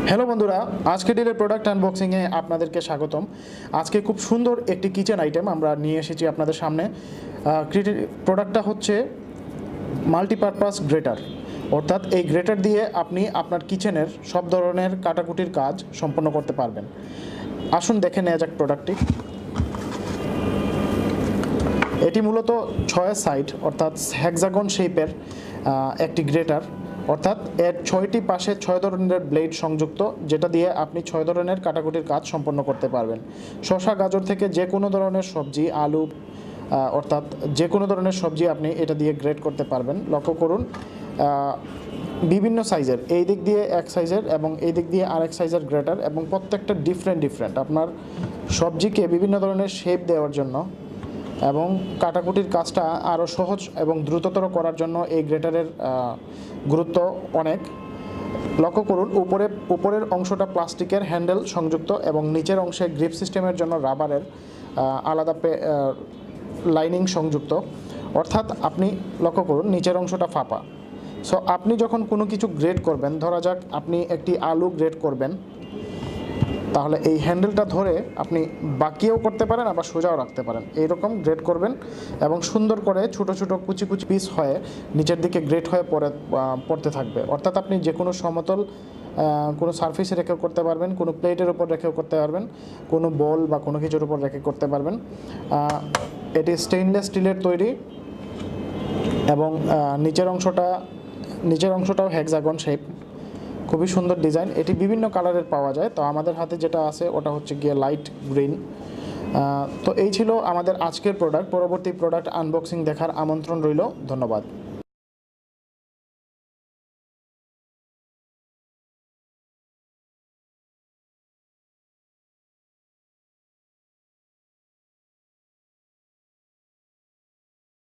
Hello বন্ধুরা, আজকেডিলের product আনবক্সিংয়ে আপনাদেরকে স্বাগতম। আজকে খুব সুন্দর একটি কিচেন আইটেম আমরা নিয়ে এসেছি আপনাদের সামনে। প্রোডাক্টটা হচ্ছে মাল্টিপারপাস গ্রেটার, অর্থাৎ এই গ্রেটার দিয়ে আপনি আপনার কিচেনের সব ধরনের কাটাকুটির কাজ সম্পন্ন করতে পারবেন। আসুন দেখে নেওয়া যাক প্রোডাক্টটি। এটি মূলত 6 সাইড অর্থাৎ হেক্সাগন শেপের একটি গ্রেটার, অর্থাৎ এর 6টি পাশে 6 ধরনের ব্লেড সংযুক্ত, যেটা দিয়ে আপনি 6 ধরনের কাটাকুটির কাজ সম্পন্ন করতে পারবেন। শসা গাজর থেকে যে কোনো ধরনের সবজি, আলু, অর্থাৎ যে কোনো ধরনের সবজি আপনি এটা দিয়ে গ্রেট করতে পারবেন। লক্ষ্য করুন, বিভিন্ন সাইজের, এই দিক দিয়ে এক সাইজের এবং এই দিক দিয়ে আরেক সাইজের গ্রেটার, এবং প্রত্যেকটা ডিফারেন্ট আপনার সবজিকে বিভিন্ন ধরনের শেপ দেওয়ার জন্য এবং কাটাকুটির কাজটা আরও সহজ এবং দ্রুততর করার জন্য এই গ্রেটারের গুরুত্ব অনেক। লক্ষ্য করুন, উপরের অংশটা প্লাস্টিকের হ্যান্ডেল সংযুক্ত এবং নিচের অংশে গ্রিপ সিস্টেমের জন্য রাবারের আলাদা লাইনিং সংযুক্ত। অর্থাৎ আপনি লক্ষ্য করুন, নিচের অংশটা ফাঁপা। সো আপনি যখন কোনো কিছু গ্রেড করবেন, ধরা যাক আপনি একটি আলু গ্রেড করবেন, তাহলে এই হ্যান্ডেলটা ধরে আপনি বাঁকিয়েও করতে পারেন, আবার সোজাও রাখতে পারেন। এইরকম গ্রেড করবেন এবং সুন্দর করে ছোটো ছোটো কুচি কুচি পিস হয়ে নিচের দিকে গ্রেড হয়ে পড়তে থাকবে। অর্থাৎ আপনি যে কোনো সমতল কোনো সারফেসে রেখেও করতে পারবেন, কোনো প্লেটের উপর রেখেও করতে পারবেন, কোনো বল বা কোনো কিছুর উপর রেখে করতে পারবেন। এটি স্টেইনলেস স্টিলের তৈরি এবং নিচের অংশটাও হেক্সাগন শেপ, খুবই সুন্দর ডিজাইন। এটি বিভিন্ন কালারের পাওয়া যায়, তো আমাদের হাতে যেটা আছে ওটা হচ্ছে গিয়ে লাইট গ্রিন। তো এই ছিল আমাদের আজকের প্রোডাক্ট। পরবর্তী প্রোডাক্ট আনবক্সিং দেখার আমন্ত্রণ রইল। ধন্যবাদ।